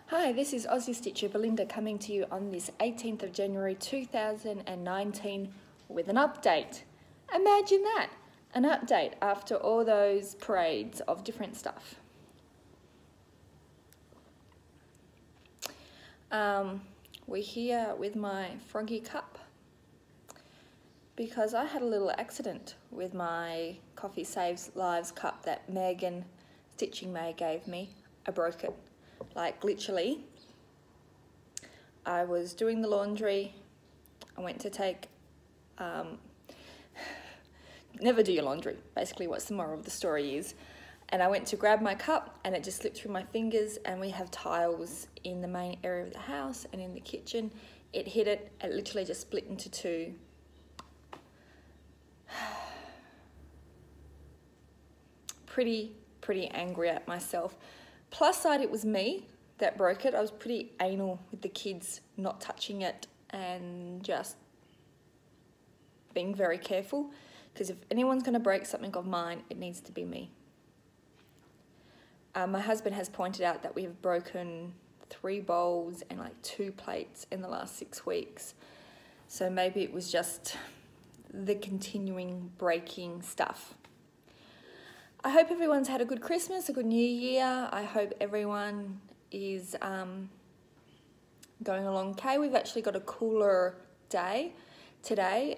Hi, this is Aussie Stitcher Belinda coming to you on this 18th of January 2019 with an update. Imagine that, an update after all those parades of different stuff. We're here with my froggy cup because I had a little accident with my Coffee Saves Lives cup that Megan Stitching May gave me. I broke it. Like literally, I was doing the laundry, I went to take, never do your laundry, basically what's the moral of the story is, and I went to grab my cup and it just slipped through my fingers, and we have tiles in the main area of the house and in the kitchen. It hit it, it literally just split into two. Pretty angry at myself. Plus side, it was me that broke it. I was pretty anal with the kids not touching it and just being very careful, because if anyone's going to break something of mine, it needs to be me. My husband has pointed out that we have broken 3 bowls and like 2 plates in the last 6 weeks. So maybe it was just the continuing breaking stuff. I hope everyone's had a good Christmas, a good New Year. I hope everyone is going along okay. We've actually got a cooler day today.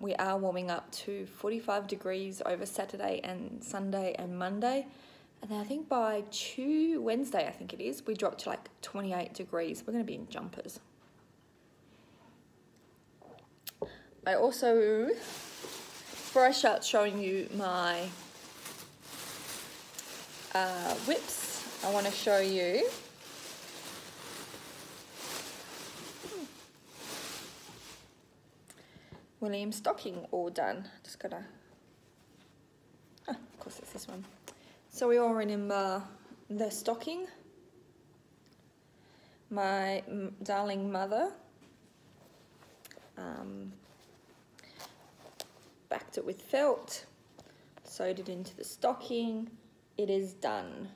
We are warming up to 45 degrees over Saturday and Sunday and Monday. And then I think by Wednesday, I think it is, we drop to like 28 degrees. We're going to be in jumpers. I also, before I start showing you my whips, I want to show you William's stocking all done. Just gotta, of course it's this one. So we all remember the stocking. My darling mother backed it with felt, sewed it into the stocking. It is done.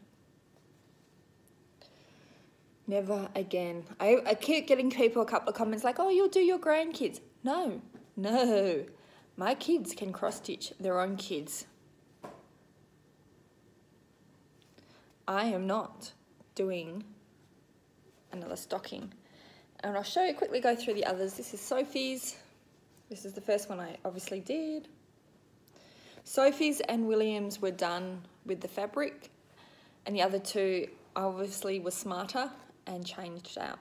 Never again. I keep getting people a couple of comments like, oh, you'll do your grandkids. No. My kids can cross-stitch their own kids. I am not doing another stocking. And I'll show you, quickly go through the others. This is Sophie's. This is the first one I obviously did. Sophie's and William's were done with the fabric, and the other 2 obviously were smarter and changed out.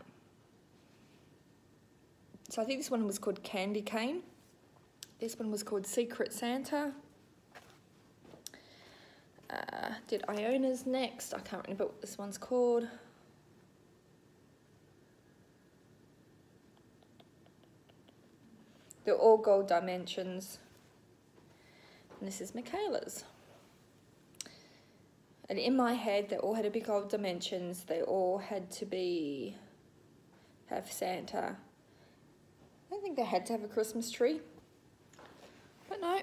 So I think this one was called Candy Cane. This one was called Secret Santa. Did Iona's next. I can't remember what this one's called. They're all gold dimensions. And this is Michaela's. And in my head, they all had to be gold dimensions. They all had to have Santa. I don't think they had to have a Christmas tree. But no.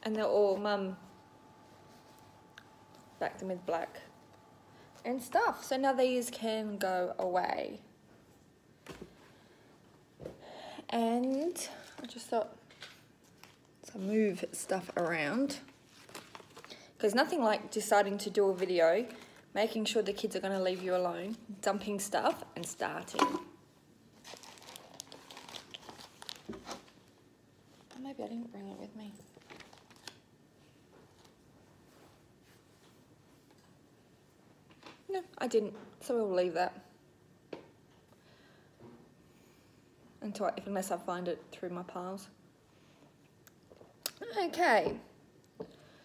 And they're all, Mum backed them with black and stuff. So now these can go away. And I just thought to move stuff around, because nothing like deciding to do a video, making sure the kids are going to leave you alone, dumping stuff and starting. Maybe I didn't bring it with me. No, I didn't, so we'll leave that unless I find it through my piles. Okay,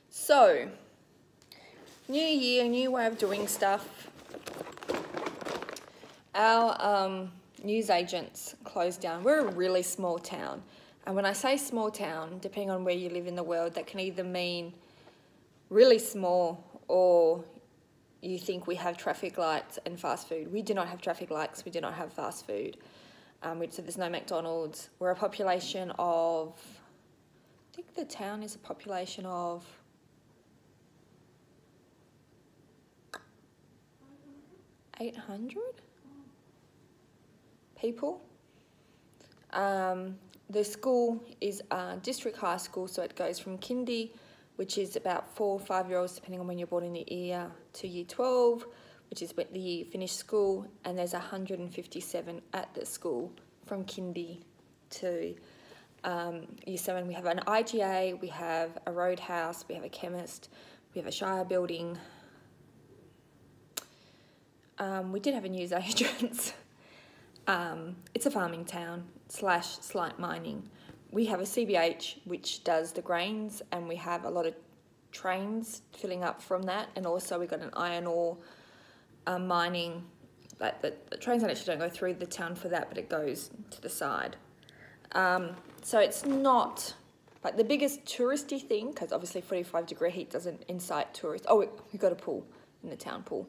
so new year, new way of doing stuff. Our news agents closed down. We're a really small town, and when I say small town, depending on where you live in the world, that can either mean really small or you think we have traffic lights and fast food. We do not have traffic lights, we do not have fast food. So there's no McDonald's. We're a population of, I think the town is a population of 800 people. The school is a district high school, so it goes from kindy, which is about 4 or 5 year olds, depending on when you're born in the year, to year 12, which is when the year you finish school, and there's 157 at the school from kindy to year 7. We have an IGA, we have a roadhouse, we have a chemist, we have a shire building. We did have a newsagents. It's a farming town / slight mining. We have a CBH which does the grains, and we have a lot of trains filling up from that, and also we've got an iron ore mining. Like the trains actually don't go through the town for that, but it goes to the side. So it's not like the biggest touristy thing, because obviously 45-degree heat doesn't incite tourists. Oh, we've got a pool in the town pool.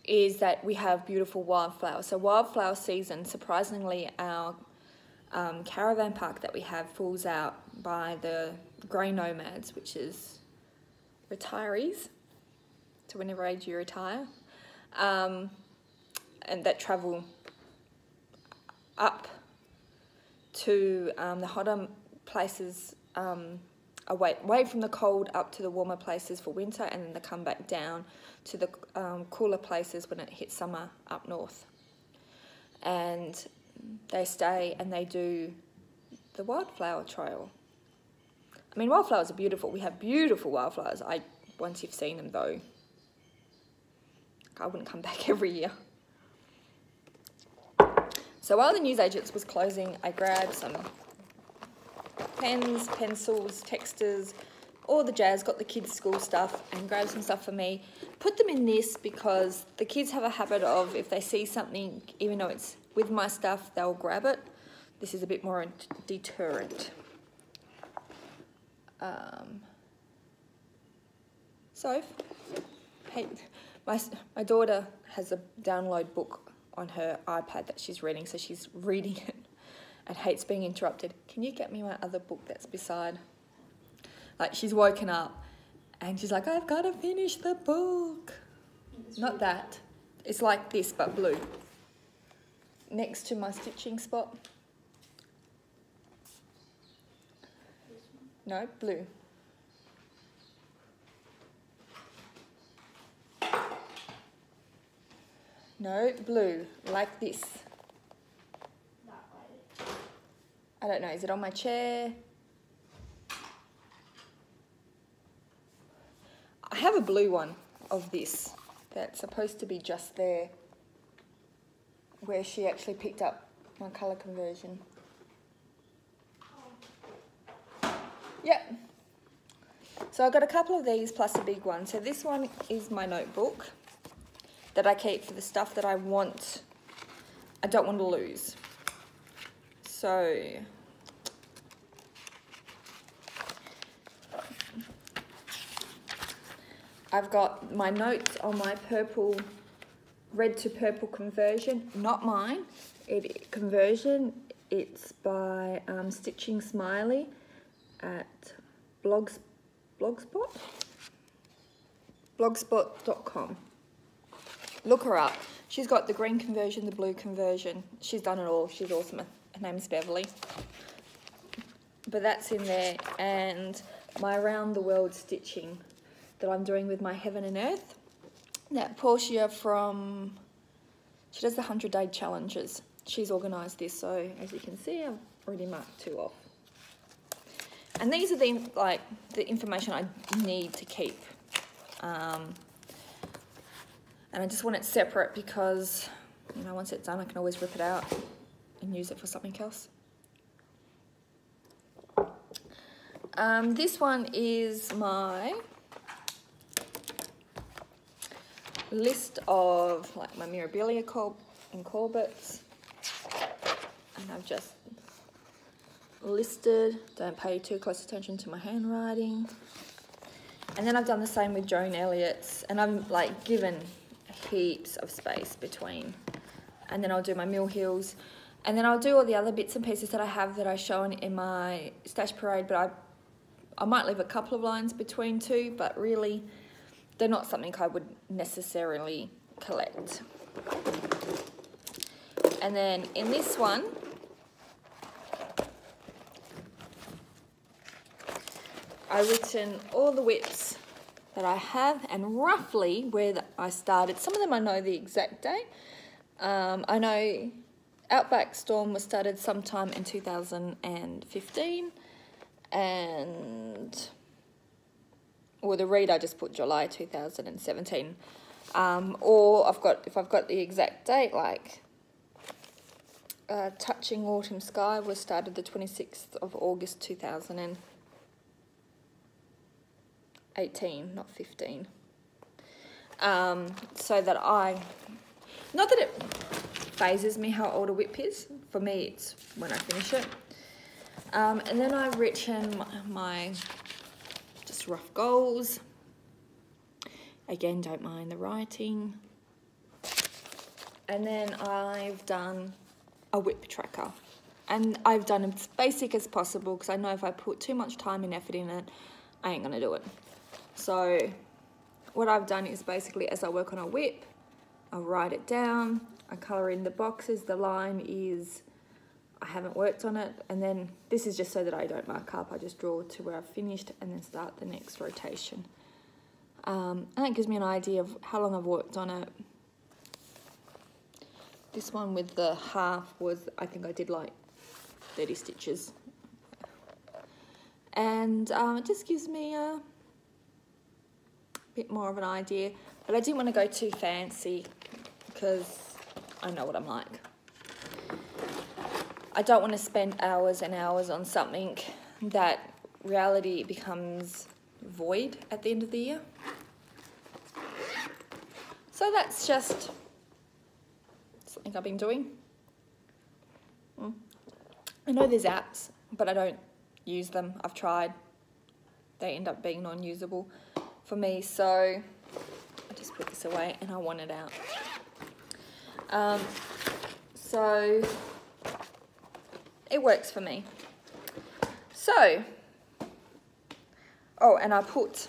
Is that we have beautiful wildflowers. So wildflower season, surprisingly, our caravan park that we have falls out by the grey nomads, which is retirees, to whenever age you retire, and that travel up to the hotter places, away from the cold up to the warmer places for winter, and then they come back down to the cooler places when it hits summer up north. And they stay and they do the wildflower trail. I mean, wildflowers are beautiful. We have beautiful wildflowers. Once you've seen them, though, I wouldn't come back every year. So while the newsagents was closing, I grabbed some pens, pencils, texters, all the jazz, got the kids' school stuff, and grabbed some stuff for me. Put them in this because the kids have a habit of, if they see something, even though it's with my stuff, they'll grab it. This is a bit more deterrent. So, hey, my daughter has a download book on her iPad that she's reading, so she's reading it and hates being interrupted. Can you get me my other book that's beside? Like, she's woken up and she's like, I've got to finish the book. Not that. It's like this, but blue. Next to my stitching spot. No, blue. No, blue, like this. I don't know, is it on my chair? I have a blue one of this that's supposed to be just there, where she actually picked up my colour conversion. Yep. So I've got a couple of these plus a big one. So this one is my notebook that I keep for the stuff that I don't want to lose. So I've got my notes on my red to purple conversion, not mine, conversion. It's by Stitching Smiley at blogspot.com. Look her up. She's got the green conversion, the blue conversion. She's done it all. She's awesome. Her name's Beverly. But that's in there. And my around the world stitching that I'm doing with my Heaven and Earth. That Portia she does the 100-day challenges. She's organised this, so as you can see, I've already marked 2 off. And these are the information I need to keep. And I just want it separate because, you know, once it's done, I can always rip it out and use it for something else. This one is my list of like my Mirabilia and Corbetts, and I've just listed, don't pay too close attention to my handwriting. And then I've done the same with Joan Elliott's, and I'm like given heaps of space between. And then I'll do my Mill Hills, and then I'll do all the other bits and pieces that I have that I've shown in my stash parade, but I might leave a couple of lines between too, but really they're not something I would necessarily collect. And then in this one, I've written all the whips that I have and roughly where I started. Some of them I know the exact date. I know Outback Storm was started sometime in 2015, and the read I just put July 2017. Or if I've got the exact date, like Touching Autumn Sky was started the 26th of August 2018, not 15. So that not that it phases me how old a whip is. For me, it's when I finish it. And then I've written my just rough goals. Again, don't mind the writing. And then I've done a whip tracker. And I've done it as basic as possible because I know if I put too much time and effort in it, I ain't going to do it. So what I've done is basically as I work on a whip, I write it down, I colour in the boxes, the line is I haven't worked on it, and then this is just so that I don't mark up, I just draw to where I've finished and then start the next rotation. And that gives me an idea of how long I've worked on it. This one with the half was, I think I did like 30 stitches. And it just gives me a bit more of an idea, but I didn't want to go too fancy because I know what I'm like. I don't want to spend hours and hours on something that reality becomes void at the end of the year. So that's just something I've been doing. I know there's apps, but I don't use them. I've tried. They end up being non-usable for me, so I just put this away and I want it out. So it works for me. So, oh, and I put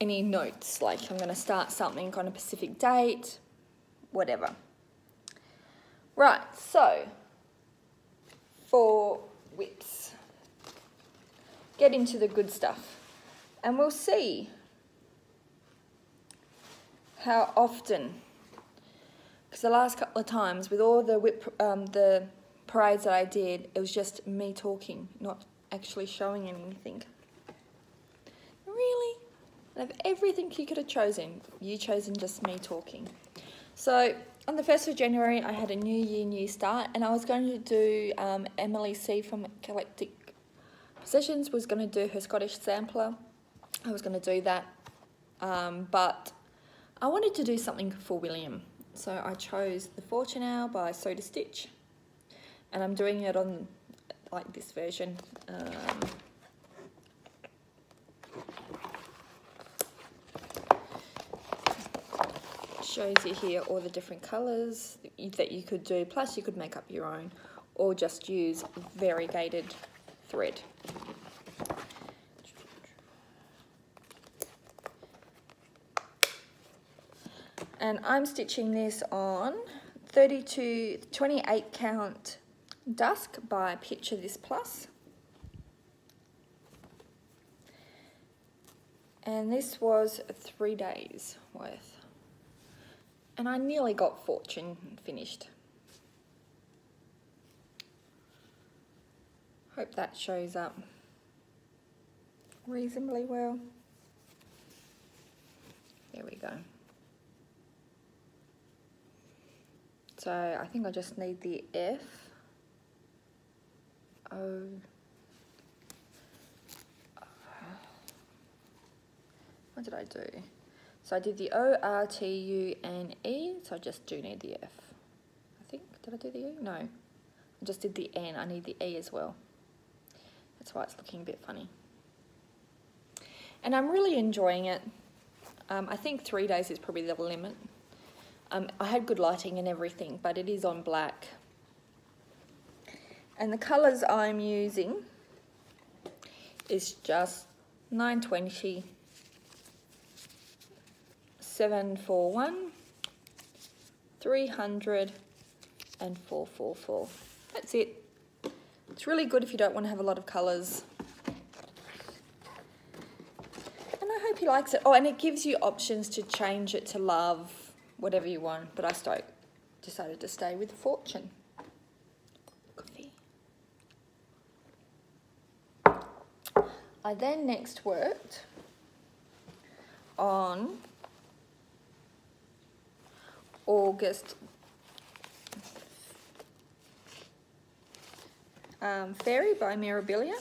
any notes, like I'm going to start something on a specific date, whatever. Right, so for whips, get into the good stuff, and we'll see how often, because the last couple of times with all the the parades that I did, it was just me talking, not actually showing anything. Really? Out of everything you could have chosen, you chosen just me talking. So on the 1st of January, I had a new year, new start, and I was going to do Emily C from Eclectic Possessions was going to do her Scottish sampler. I was going to do that, but I wanted to do something for William. So I chose The Fortune Hour by Sew to Stitch, and I'm doing it on like this version. Shows you here all the different colours that you could do, plus you could make up your own or just use variegated thread. And I'm stitching this on 28 count Dusk by Picture This Plus. And this was 3 days worth. And I nearly got Fortune finished. Hope that shows up reasonably well. There we go. So I think I just need the F. O. What did I do? So I did the O, R, T, U, and E, so I just do need the F. I think, did I do the E? No. I just did the N, I need the E as well. That's why it's looking a bit funny. And I'm really enjoying it. I think 3 days is probably the limit. I had good lighting and everything, but it is on black. And the colours I'm using is just 920, 741, 300 and 444. That's it. It's really good if you don't want to have a lot of colours. And I hope he likes it. Oh, and it gives you options to change it to love, whatever you want. But I decided to stay with Fortune. Coffee. I then next worked on August Fairy by Mirabilia.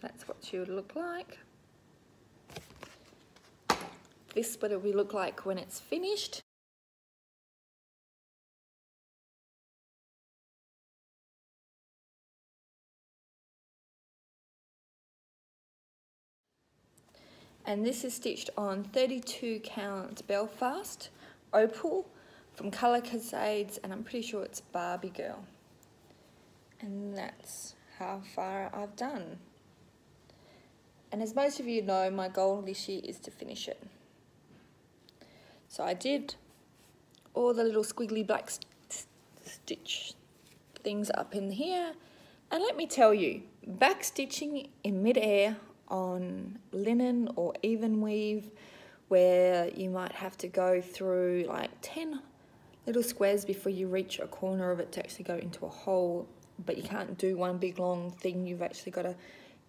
That's what she would look like. This is what it will look like when it's finished. And this is stitched on 32 count Belfast Opal from Colour Cascades, and I'm pretty sure it's Barbie Girl. And that's how far I've done. And as most of you know, my goal this year is to finish it. So I did all the little squiggly black stitch things up in here. And let me tell you, back stitching in mid-air on linen or even weave, where you might have to go through like 10 little squares before you reach a corner of it to actually go into a hole, but you can't do one big long thing. You've actually got to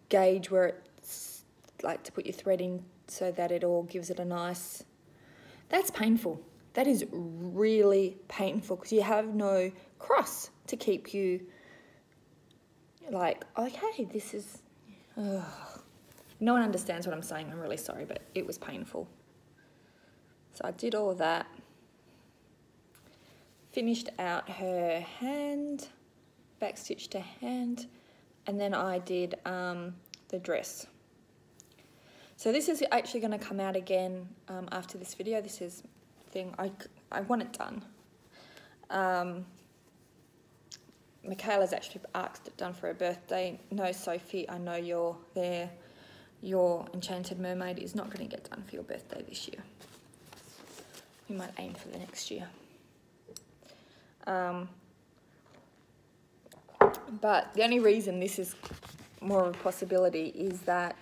gauge where it's like to put your thread in so that it all gives it a nice... That's painful. That is really painful because you have no cross to keep you like, okay, this is... Ugh. No one understands what I'm saying. I'm really sorry, but it was painful. So I did all of that. Finished out her hand, backstitched her hand, and then I did the dress. So this is actually going to come out again after this video. This is thing I want it done. Michaela's actually asked it done for her birthday. No, Sophie, I know you're there. Your Enchanted Mermaid is not going to get done for your birthday this year. We might aim for the next year. But the only reason this is more of a possibility is that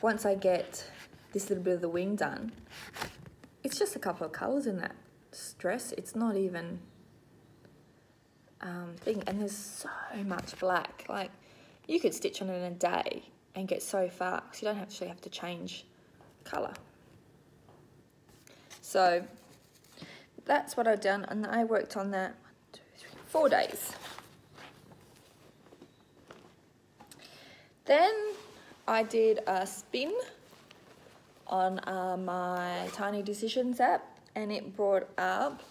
once I get this little bit of the wing done, it's just a couple of colours in that dress. It's not even thing, and there's so much black. Like, you could stitch on it in a day and get so far because you don't actually have to change colour. So that's what I've done, and I worked on that 4 days. Then I did a spin on my Tiny Decisions app, and it brought up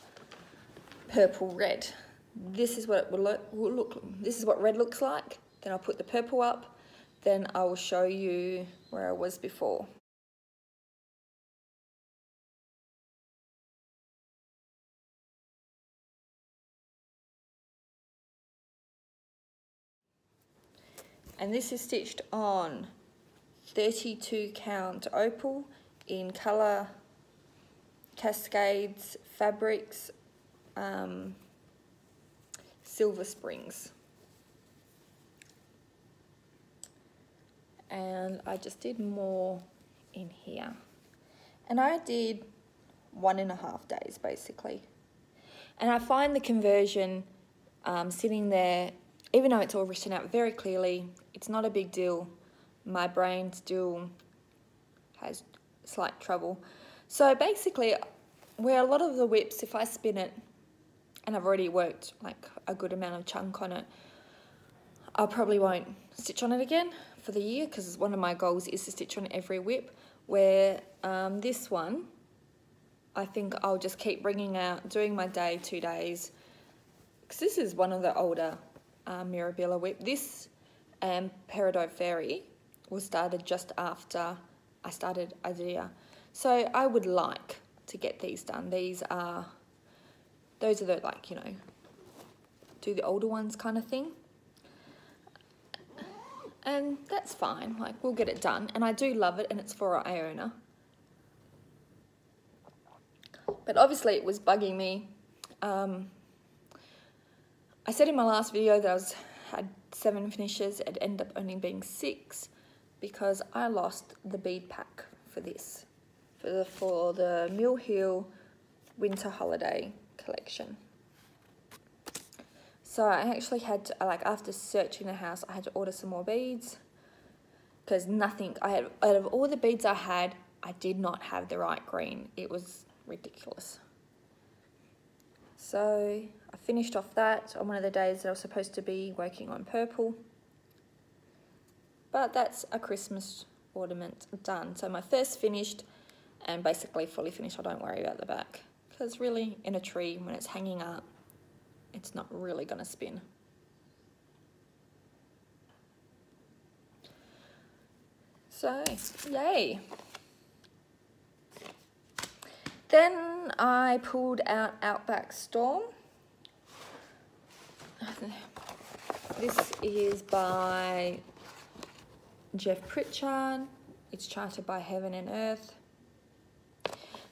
purple red. This is what it will look. This is what red looks like. Then I'll put the purple up. Then I will show you where I was before. And this is stitched on 32 count Opal in Colour Cascades Fabrics Silver Springs. And I just did more in here. And I did 1.5 days basically. And I find the conversion sitting there, even though it's all written out very clearly, it's not a big deal. My brain still has slight trouble. So basically, where a lot of the whips, if I spin it, and I've already worked like a good amount of chunk on it, I probably won't stitch on it again for the year, because one of my goals is to stitch on every whip. Where this one, I think I'll just keep bringing out, doing my day, 2 days, because this is one of the older Mirabilia whip. This Peridot Fairy was started just after I started Idea. So I would like to get these done. Those are the, like, you know, do the older ones kind of thing. And that's fine, like we'll get it done. And I do love it, and it's for Iona. But obviously it was bugging me. I said in my last video that I had 7 finishes. It ended up only being 6 because I lost the bead pack for this, for the Mill Hill Winter Holiday collection. So I actually had to, like, after searching the house, I had to order some more beads because nothing, out of all the beads I had, I did not have the right green. It was ridiculous. So I finished off that on one of the days that I was supposed to be working on purple. But that's a Christmas ornament done. So my first finished and basically fully finished. I don't worry about the back because really in a tree when it's hanging up, it's not really going to spin. So, yay. Then I pulled out Outback Storm. This is by Jeff Pritchard. It's charted by Heaven and Earth.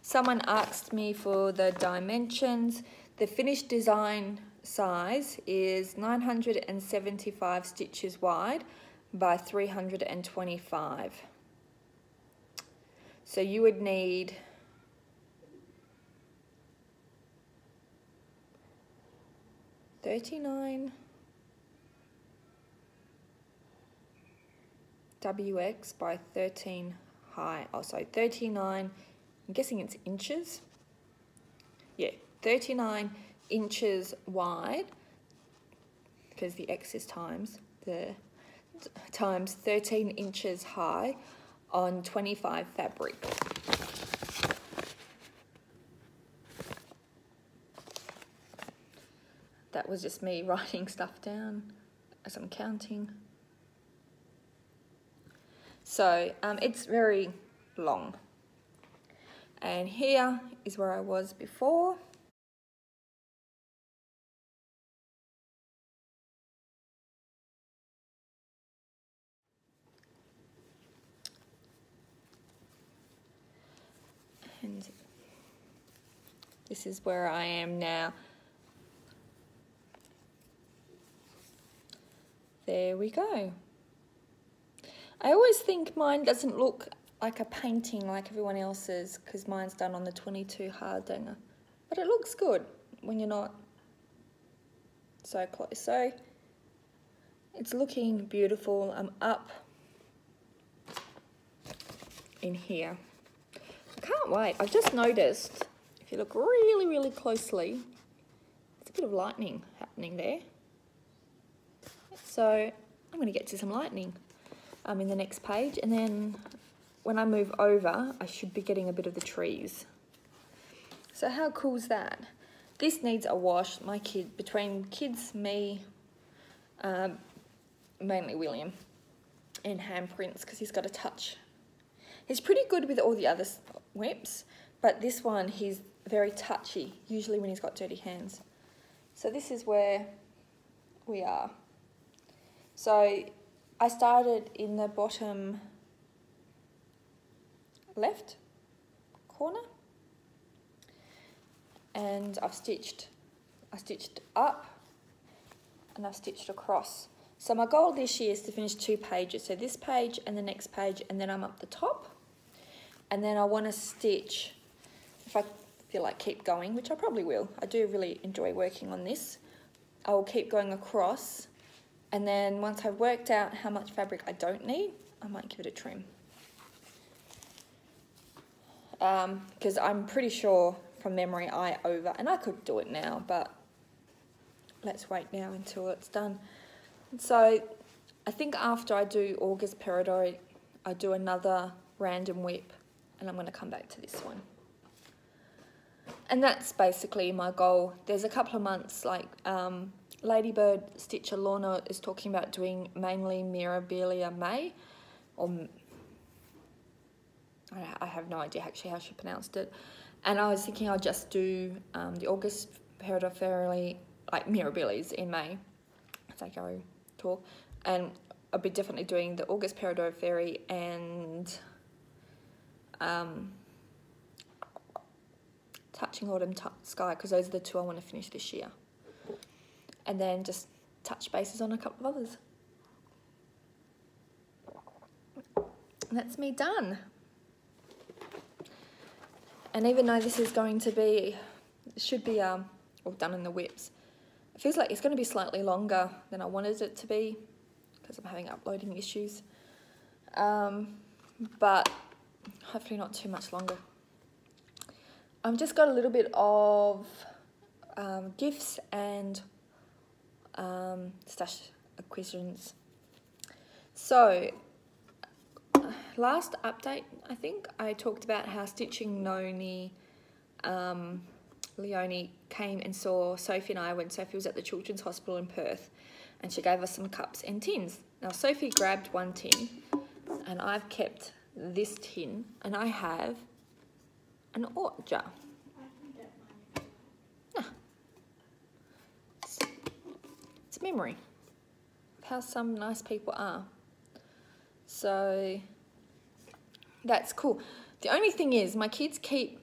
Someone asked me for the dimensions. The finished design size is 975 stitches wide by 325. So you would need 39 WX by 13 high. Oh, sorry, 39, I'm guessing it's inches. Yeah, 39 inches wide, because the X is times 13 inches high on 25 fabric. That was just me writing stuff down as I'm counting. So it's very long. And here is where I was before. And this is where I am now. There we go. I always think mine doesn't look like a painting like everyone else's because mine's done on the 22 Hardanger. But it looks good when you're not so close. So it's looking beautiful. I'm up in here. I can't wait. I've just noticed, if you look really, really closely, there's a bit of lightning happening there. So I'm going to get to some lightning in the next page. And then when I move over, I should be getting a bit of the trees. So how cool is that? This needs a wash. My kid, between kids, me, mainly William, and handprints, because he's got a touch. He's pretty good with all the other whips, but this one, he's very touchy, usually when he's got dirty hands. So this is where we are. So I started in the bottom left corner, and I stitched up and I've stitched across. So my goal this year is to finish 2 pages. So this page and the next page, and then I'm up the top. And then I want to stitch, if I feel like keep going, which I probably will. I do really enjoy working on this. I will keep going across. And then once I've worked out how much fabric I don't need, I might give it a trim. Because I'm pretty sure from memory and I could do it now, but let's wait now until it's done. So I think after I do August Peridot, I do another random whip, and I'm going to come back to this one. And that's basically my goal. There's a couple of months, like Ladybird Stitcher Lorna is talking about doing mainly Mirabilia May, or I have no idea actually how she pronounced it. And I was thinking I'll just do the August Peridot like Mirabilis in May as I go tour, and I'll be definitely doing the August Peridot Fairy and Touching Autumn Sky, because those are the two I want to finish this year. And then just touch bases on a couple of others. And that's me done. And even though this is going to be, should be all done in the whips, it feels like it's going to be slightly longer than I wanted it to be because I'm having uploading issues. But hopefully not too much longer. I've just got a little bit of gifts and stash acquisitions. So, last update, I think I talked about how Stitching Noni Leonie came and saw Sophie and I when Sophie was at the Children's Hospital in Perth, and she gave us some cups and tins. Now Sophie grabbed one tin and I've kept this tin, and I have an art jar. Ah. It's a memory of how some nice people are. So that's cool. The only thing is my kids keep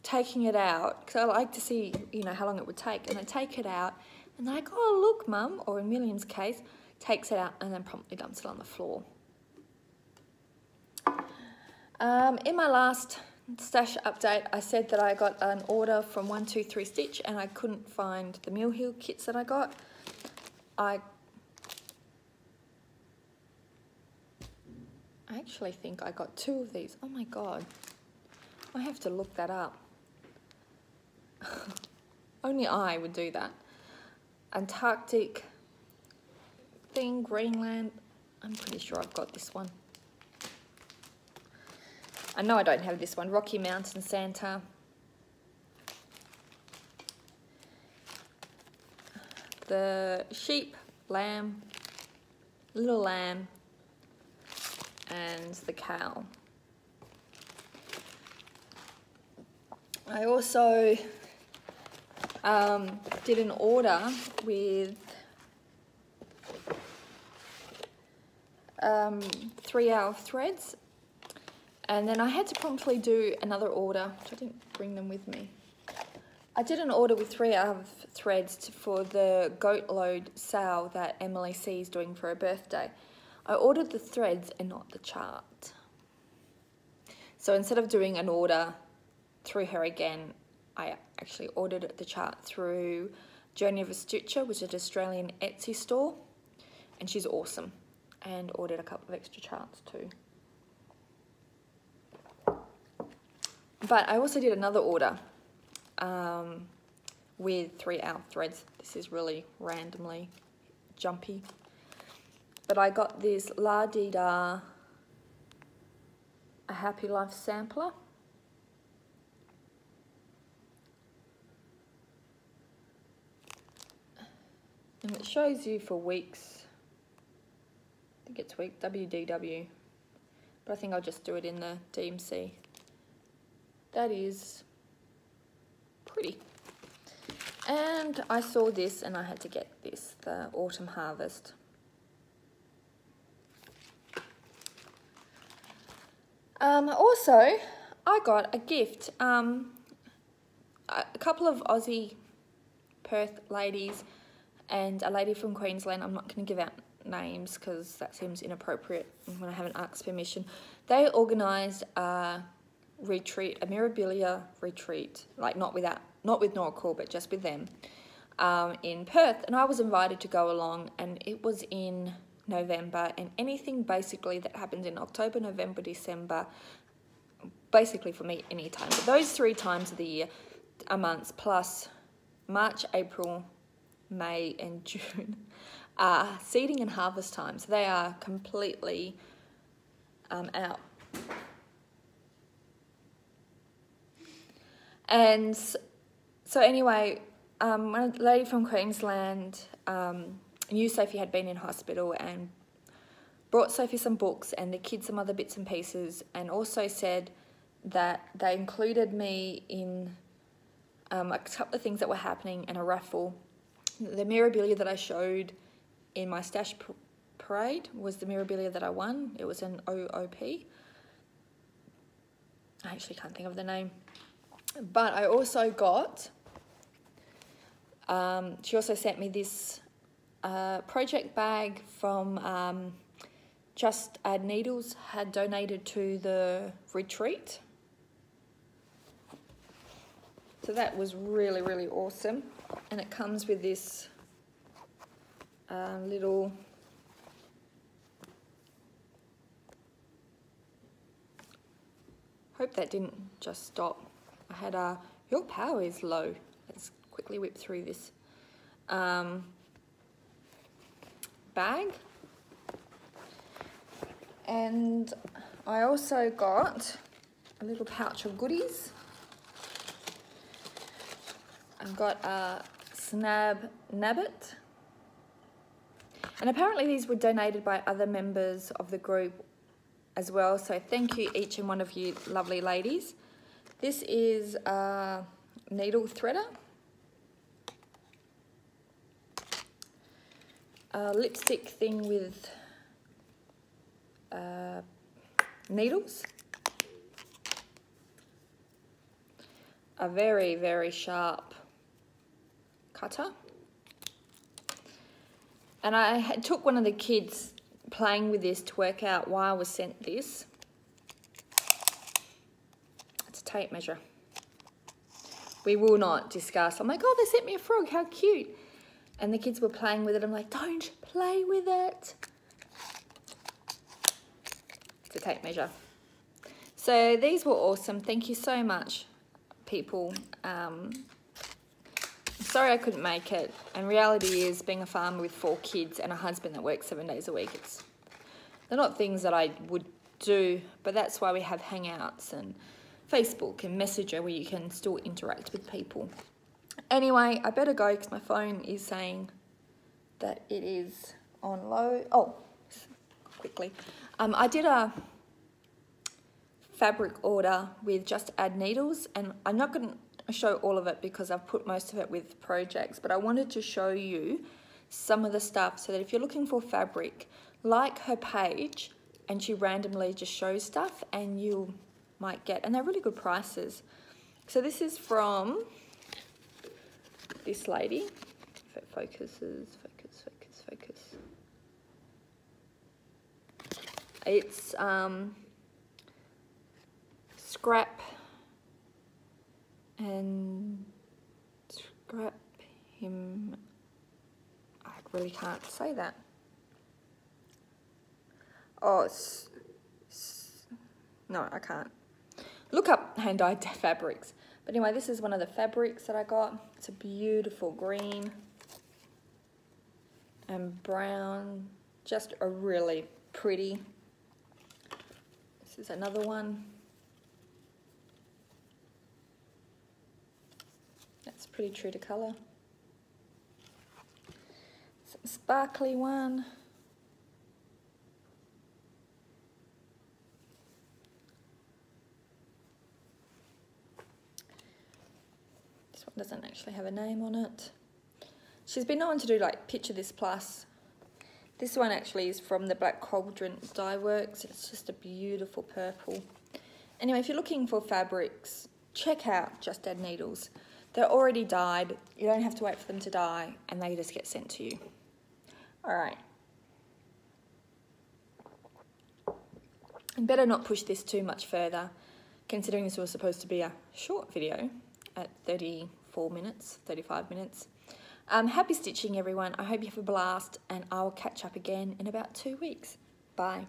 taking it out because I like to see, you know, how long it would take, and they take it out and they're like, oh look mum, or in William's case, takes it out and then promptly dumps it on the floor. In my last stash update, I said that I got an order from 123 Stitch and I couldn't find the Mill Hill kits that I got. I actually think I got 2 of these. Oh my god, I have to look that up. Only I would do that. Antarctic thing, Greenland. I'm pretty sure I've got this one. I know I don't have this one. Rocky Mountain Santa. The sheep, lamb, little lamb, and the cow. I also did an order with 3 hour threads, and then I had to promptly do another order, which I didn't bring them with me. I did an order with 3 hour threads for the goat load sale that Emily C is doing for her birthday. I ordered the threads and not the chart. So instead of doing an order through her again, I actually ordered the chart through Journey of a Stitcher, which is an Australian Etsy store, and she's awesome, and ordered a couple of extra charts too. But I also did another order with 3 hour threads. This is really randomly jumpy. But I got this La Di Da A Happy Life sampler. And it shows you for weeks. I think it's week WDW. But I think I'll just do it in the DMC. That is pretty. And I saw this and I had to get this, the Autumn Harvest. Also, I got a gift. A couple of Aussie Perth ladies and a lady from Queensland, I'm not going to give out names because that seems inappropriate when I haven't asked permission. They organised a retreat, a Mirabilia retreat, like not with Nora Cool, but just with them, in Perth, and I was invited to go along, and it was in November, and anything basically that happens in October, November, December, basically for me any time, but those 3 times of the year are months, plus March, April, May and June are seeding and harvest time, so they are completely out. And so anyway, a lady from Queensland knew Sophie had been in hospital and brought Sophie some books and the kids some other bits and pieces, and also said that they included me in a couple of things that were happening in a raffle The memorabilia that I showed in my stash parade was the memorabilia that I won. It was an OOP. I actually can't think of the name. But I also got, she also sent me this project bag from Just Add Needles, had donated to the retreat. So that was really, really awesome. And it comes with this little hope that didn't just stop. I had your power is low. Let's quickly whip through this bag. And I also got a little pouch of goodies. I've got a Snab Nabbit. And apparently these were donated by other members of the group as well. So thank you, each and one of you lovely ladies. This is a needle threader. A lipstick thing with needles. A very, very sharp cutter. And I took one of the kids playing with this to work out why I was sent this. It's a tape measure. We will not discuss. I'm like, oh, they sent me a frog, how cute. And the kids were playing with it. I'm like, don't play with it. It's a tape measure. So these were awesome. Thank you so much, people. Sorry I couldn't make it. And reality is, being a farmer with 4 kids and a husband that works 7 days a week, they're not things that I would do, but that's why we have Hangouts and Facebook and Messenger where you can still interact with people. Anyway, I better go because my phone is saying that it is on low. Oh, quickly. I did a fabric order with Just Add Needles, and I'm not going to show all of it because I've put most of it with projects, but I wanted to show you some of the stuff so that if you're looking for fabric, like her page, and she randomly just shows stuff and you might get, and they're really good prices. So this is from this lady. If it focuses, focus. It's Scrap him. I really can't say that. Oh, no, I can't. Look up hand-dyed fabrics. But anyway, this is one of the fabrics that I got. It's a beautiful green and brown. Just a really pretty. This is another one. That's pretty true to colour. Some sparkly one. This one doesn't actually have a name on it. She's been known to do like Picture This Plus. This one actually is from the Black Cauldron Dye Works. It's just a beautiful purple. Anyway, if you're looking for fabrics, check out Just Add Needles. They're already dyed. You don't have to wait for them to dye, and they just get sent to you. All right. And better not push this too much further, considering this was supposed to be a short video at 34 minutes, 35 minutes. Happy stitching, everyone. I hope you have a blast, and I'll catch up again in about 2 weeks. Bye.